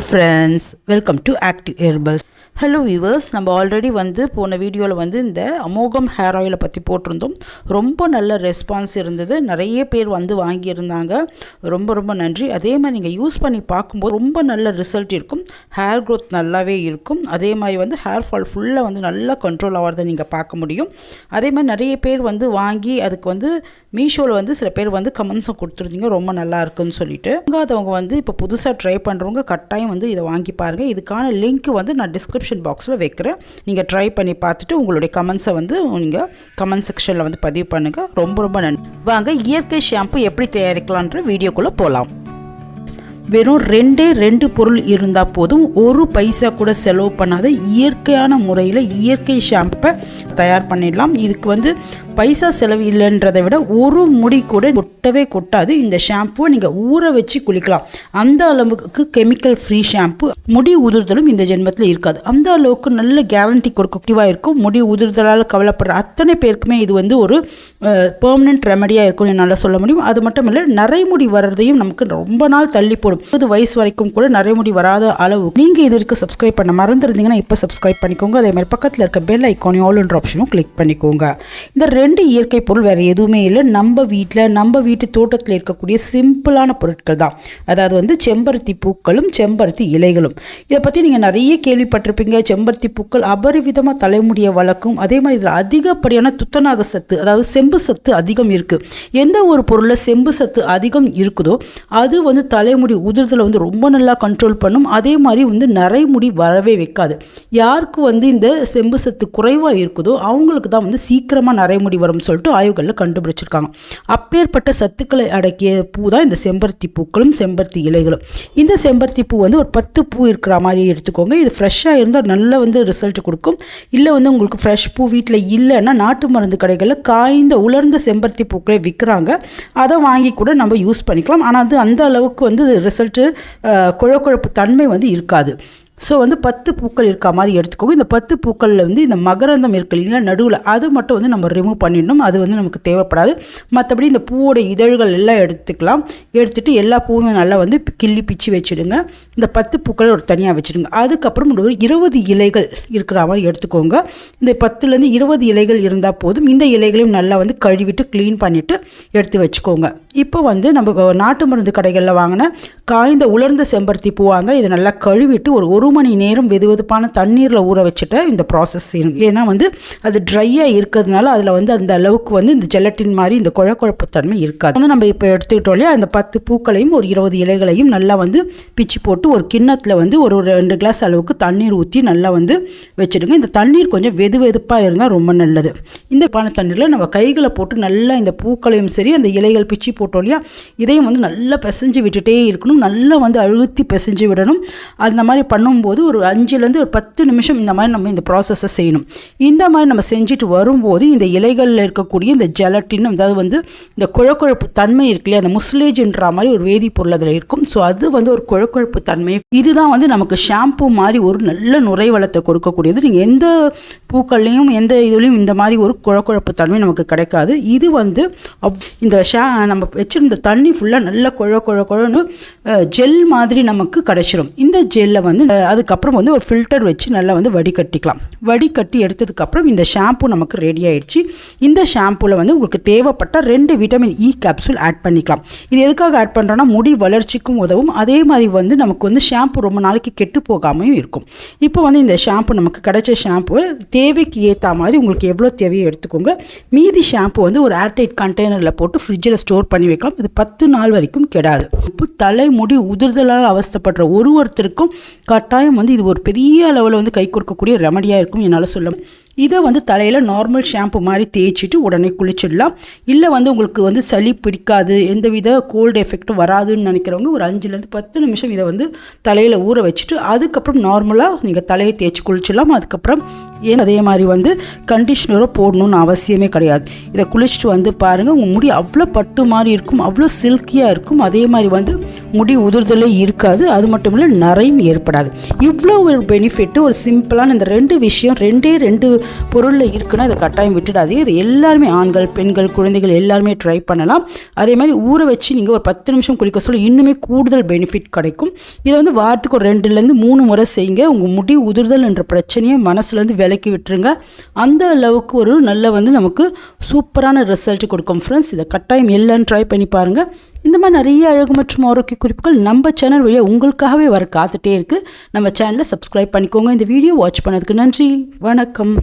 friends, welcome to Active Herbals. Hello viewers, நம்ம already போன வீடியோவில் இந்த அமோகம் ஹேர் ஆயிலை பற்றி போட்டிருந்தோம். ரொம்ப நல்ல ரெஸ்பான்ஸ் இருந்தது. நிறைய பேர் வாங்கியிருந்தாங்க. ரொம்ப நன்றி. அதே மாதிரி நீங்கள் யூஸ் பண்ணி பார்க்கும்போது ரொம்ப நல்ல ரிசல்ட் இருக்கும். ஹேர் க்ரோத் நல்லாவே இருக்கும். அதே மாதிரி ஹேர் ஃபால் ஃபுல்லாக நல்லா கண்ட்ரோல் ஆகிறத நீங்கள் பார்க்க முடியும். அதே மாதிரி நிறைய பேர் வாங்கி அதுக்கு மீஷோவில் சில பேர் கமெண்ட்ஸும் கொடுத்துருந்தீங்க, ரொம்ப நல்லா இருக்குன்னு சொல்லிட்டு. அதவங்க இப்போ புதுசாக ட்ரை பண்ணுறவங்க கட்டாயம் இதை வாங்கி பாருங்கள். இதுக்கான லிங்க் நான் டிஸ்கிரிப்ஷன் பாக்ஸில் வைக்கிறேன். நீங்கள் ட்ரை பண்ணி பார்த்துட்டு உங்களுடைய கமெண்ட்ஸை நீங்கள் கமெண்ட் செக்ஷனில் பதிவு பண்ணுங்கள். ரொம்ப நன்றி. வாங்க இயற்கை ஷாம்பு எப்படி தயாரிக்கலான்ற வீடியோக்குள்ளே போகலாம். வெறும் ரெண்டு பொருள் இருந்தால் போதும். ஒரு பைசா கூட செலவு பண்ணாத இயற்கையான முறையில் இயற்கை ஷாம்பை தயார் பண்ணிடலாம். இதுக்கு பைசா செலவு இல்லைன்றதை விட ஒரு முடி கூட கொட்டாது. இந்த ஷாம்புவை நீங்கள் ஊற வச்சு குளிக்கலாம். அந்த அளவுக்கு கெமிக்கல் ஃப்ரீ ஷாம்பு. முடி உதிர்தலும் இந்த ஜென்மத்தில் இருக்காது. அந்த அளவுக்கு நல்ல கேரண்டி கொடுக்கட்டிவாக இருக்கும். முடி உதிர்தலால் கவலைப்படுற அத்தனை பேருக்குமே இது ஒரு பெர்மனன்ட் ரெமடியாக இருக்கும்னு என்னால் சொல்ல முடியும். அது மட்டும் இல்லை, நரைமுடி வர்றதையும் நமக்கு ரொம்ப நாள் தள்ளி போடும். 30 வயசு வரைக்கும் கூட நரைமுடி வராத அளவு. நீங்கள் இது வரைக்கும் சப்ஸ்கிரைப் பண்ண மறந்துருந்தீங்கன்னா இப்போ சப்ஸ்கிரைப் பண்ணிக்கோங்க. அதே மாதிரி பக்கத்தில் இருக்க பெல் ஐக்கானையும் ஆல்ன்ற ஆப்ஷனும் கிளிக் பண்ணிக்கோங்க. இந்த 2 இயற்கை பொருள் வேறு எதுவுமே இல்லை. நம்ம வீட்டு தோட்டத்தில் இருக்கக்கூடிய சிம்பிளான பொருட்கள் தான். அதாவது செம்பருத்தி பூக்களும் செம்பருத்தி இலைகளும். இதை பற்றி நீங்கள் நிறைய கேள்விப்பட்டிருப்பீங்க. செம்பருத்தி பூக்கள் அபரிவிதமாக தலைமுடியை வளர்க்கும். அதே மாதிரி இதில் அதிகப்படியான துத்தநாக சத்து, அதாவது செம்பு சத்து அதிகம் இருக்குது. எந்த ஒரு பொருளில் செம்பு சத்து அதிகம் இருக்குதோ அது தலைமுடி உதிர்தலை ரொம்ப நல்லா கண்ட்ரோல் பண்ணும். அதே மாதிரி நரைமுடி வரவே வைக்காது. யாருக்கு இந்த செம்பு சத்து குறைவாக இருக்குதோ அவங்களுக்கு தான் சீக்கிரமாக நரைமுடி வரும்னு சொல்லிட்டு ஆய்வுகளில் கண்டுபிடிச்சிருக்காங்க. அப்பேற்பட்ட சத்துக்களை அடக்கிய பூ தான் இந்த செம்பருத்தி பூக்களும் செம்பருத்தி இலைகளும். இந்த செம்பருத்தி பூ ஒரு 10 பூ இருக்கிற மாதிரி எடுத்துக்கோங்க. இது ஃப்ரெஷ்ஷாக இருந்தால் நல்லா ரிசல்ட் கொடுக்கும். இல்லை உங்களுக்கு ஃப்ரெஷ் பூ வீட்டில் இல்லைன்னா நாட்டு மருந்து கடைகளில் காய்ந்த உலர்ந்த செம்பருத்தி பூக்களை விற்கிறாங்க. அதை வாங்கி கூட நம்ம யூஸ் பண்ணிக்கலாம். ஆனால் அந்த அளவுக்கு ரிசல்ட்டு குழப்பு தன்மை இருக்காது. ஸோ 10 பூக்கள் இருக்க மாதிரி எடுத்துக்கோங்க. இந்த 10 பூக்களில் இந்த மகரந்தம் இருக்கு இல்லைங்களா நடுவில், அது மட்டும் நம்ம ரிமூவ் பண்ணிடணும். அது நமக்கு தேவைப்படாது. மற்றபடி இந்த பூவோட இதழ்கள் எல்லாம் எடுத்துக்கலாம். எடுத்துகிட்டு எல்லா பூவுமே நல்லா கிள்ளி பிச்சு வச்சுடுங்க. இந்த 10 பூக்களை ஒரு தனியாக வச்சுடுங்க. அதுக்கப்புறம் ஒரு 20 இலைகள் இருக்கிற மாதிரி எடுத்துக்கோங்க. இந்த 10லேருந்து 20 இலைகள் இருந்தால் போதும். இந்த இலைகளையும் நல்லா கழுவிட்டு க்ளீன் பண்ணிவிட்டு எடுத்து வச்சுக்கோங்க. இப்போ நம்ம நாட்டு மருந்து கடைகளில் வாங்கின காய்ந்த உலர்ந்த செம்பருத்தி பூவாங்க. இதை நல்லா கழுவிட்டு ஒரு மணி நேரம் வெதுவெதுப்பான தண்ணீரில் ஊற வச்சுட்டு இந்த ப்ராசஸ் செய்யணும். ஏன்னா அது ட்ரையாக இருக்கிறதுனால அதில் அந்த அளவுக்கு இந்த ஜெலட்டின் மாதிரி இந்த குழப்பு தன்மை இருக்காது. நம்ம இப்போ எடுத்துக்கிட்டோம் இல்லையா, அந்த 10 பூக்களையும் ஒரு 20 இலைகளையும் நல்லா பிச்சு போட்டு ஒரு கிண்ணத்தில் ஒரு 2 கிளாஸ் அளவுக்கு தண்ணீர் ஊற்றி நல்லா வச்சுடுங்க. இந்த தண்ணீர் கொஞ்சம் வெதுவெதுப்பாக இருந்தால் ரொம்ப நல்லது. இந்த பான தண்ணீரில் நம்ம கைகளை போட்டு நல்லா இந்த பூக்களையும் சரி அந்த இலைகள் பிச்சு போட்டோம் இல்லையா, இதையும் நல்லா பிசைஞ்சு விட்டுட்டே இருக்கணும். நல்லா அழுத்தி பிசைஞ்சு விடணும். அந்த மாதிரி பண்ணும்போது ஒரு 5லேருந்து ஒரு 10 நிமிஷம் இந்த மாதிரி நம்ம இந்த ப்ராசஸை செய்யணும். இந்த மாதிரி நம்ம செஞ்சுட்டு வரும்போது இந்த இலைகளில் இருக்கக்கூடிய இந்த ஜெலட்டின், அதாவது இந்த குழப்பு தன்மை இருக்கு இல்லையா, அந்த முஸ்லேஜ்ன்ற மாதிரி ஒரு வேதிப்பொருள் அதில் இருக்கும். ஸோ அது ஒரு குழப்பு தன்மை. இதுதான் நமக்கு ஷாம்பு மாதிரி ஒரு நல்ல நுரை வளத்தை கொடுக்கக்கூடியது. நீங்கள் எந்த பூக்கள்லையும் எந்த இதுலையும் இந்த மாதிரி ஒரு குழப்பு தன்மை நமக்கு கிடைக்காது. இது இந்த நம்ம வச்சிருந்த தண்ணி ஃபுல்லாக நல்ல குழன்னு ஜெல் மாதிரி நமக்கு கிடைச்சிடும். இந்த ஜெல்லை அதுக்கப்புறம் ஒரு ஃபில்டர் வச்சு நல்லா வடிகட்டிக்கலாம். வடிகட்டி எடுத்ததுக்கப்புறம் இந்த ஷாம்பு நமக்கு ரெடி ஆகிடுச்சு. இந்த ஷாம்புவில் உங்களுக்கு தேவைப்பட்ட 2 விட்டமின் இ கேப்சூல் ஆட் பண்ணிக்கலாம். இது எதுக்காக ஆட் பண்ணுறோன்னா முடி வளர்ச்சிக்கும் உதவும். அதே மாதிரி நமக்கு ஷாம்பு ரொம்ப நாளைக்கு கெட்டு போகாமையும் இருக்கும். இப்போ இந்த ஷாம்பு நமக்கு கிடைச்ச ஷாம்பு தேவைக்கு ஏற்ற மாதிரி உங்களுக்கு எவ்வளோ தேவையோ எடுத்துக்கோங்க. மீதி ஷாம்பு ஒரு ஏர்டைட் கண்டெய்னரில் போட்டு ஃப்ரிட்ஜில் ஸ்டோர் பண்ணி வைக்கலாம். இது 10 நாள் வரைக்கும் கெடாது. இப்போ தலைமுடி உதிர்தலால் அவஸ்தைப்படுற ஒருத்தருக்கும் கட்டாயம் இது ஒரு பெரிய அளவில் கை கொடுக்கக்கூடிய ரெமடியாக இருக்கும் என்னால் சொல்ல. இதை தலையில் நார்மல் ஷாம்பு மாதிரி தேய்ச்சிட்டு உடனே குளிச்சிடலாம். இல்லை உங்களுக்கு சளி பிடிக்காது, எந்தவித கோல்டு எஃபெக்ட்டும் வராதுன்னு நினைக்கிறவங்க ஒரு 5லேருந்து 10 நிமிஷம் இதை தலையில் ஊற வச்சுட்டு அதுக்கப்புறம் நார்மலாக நீங்கள் தலையை தேய்ச்சி குளிச்சிடலாம். அதுக்கப்புறம் ஏன் அதே மாதிரி வந்து கண்டிஷ்னரோ போடணும்னு அவசியமே கிடையாது. இதை குளிச்சுட்டு வந்து பாருங்கள், உங்கள் முடி அவ்வளோ பட்டு மாதிரி இருக்கும், அவ்வளோ சில்கியாக இருக்கும். அதே மாதிரி வந்து முடி உதிர்தலே இருக்காது. அது மட்டும் இல்லை, நரையும் ஏற்படாது. இவ்வளோ ஒரு பெனிஃபிட்டு ஒரு சிம்பிளான இந்த 2 விஷயம் 2 பொருளில் இருக்குன்னா அதை கட்டாயம் விட்டுடாதீங்க. இது எல்லாருமே ஆண்கள், பெண்கள், குழந்தைகள் எல்லாருமே ட்ரை பண்ணலாம். அதே மாதிரி ஊற வச்சு நீங்கள் ஒரு 10 நிமிஷம் குளிக்க சொல்ல இன்னுமே கூடுதல் பெனிஃபிட் கிடைக்கும். இதை வந்து வாரத்துக்கு ஒரு 2லேருந்து 3 முறை செய்யுங்க. உங்கள் முடி உதிர்தல் என்ற பிரச்சனையை மனசுலேருந்து விலக்கி விட்டுருங்க. அந்த அளவுக்கு ஒரு நல்ல வந்து நமக்கு சூப்பரான ரிசல்ட் கொடுக்கும் ஃப்ரெண்ட்ஸ். இதை கட்டாயம் எல்லாம் ட்ரை பண்ணி பாருங்கள். இந்த மாதிரி நிறைய அழகு மற்றும் ஆரோக்கிய குறிப்புகள் நம்ம சேனல் வழியாக உங்களுக்காகவே வர காத்துட்டே இருக்குது. நம்ம சேனலை சப்ஸ்கிரைப் பண்ணிக்கோங்க. இந்த வீடியோ வாட்ச் பண்ணதுக்கு நன்றி. வணக்கம்.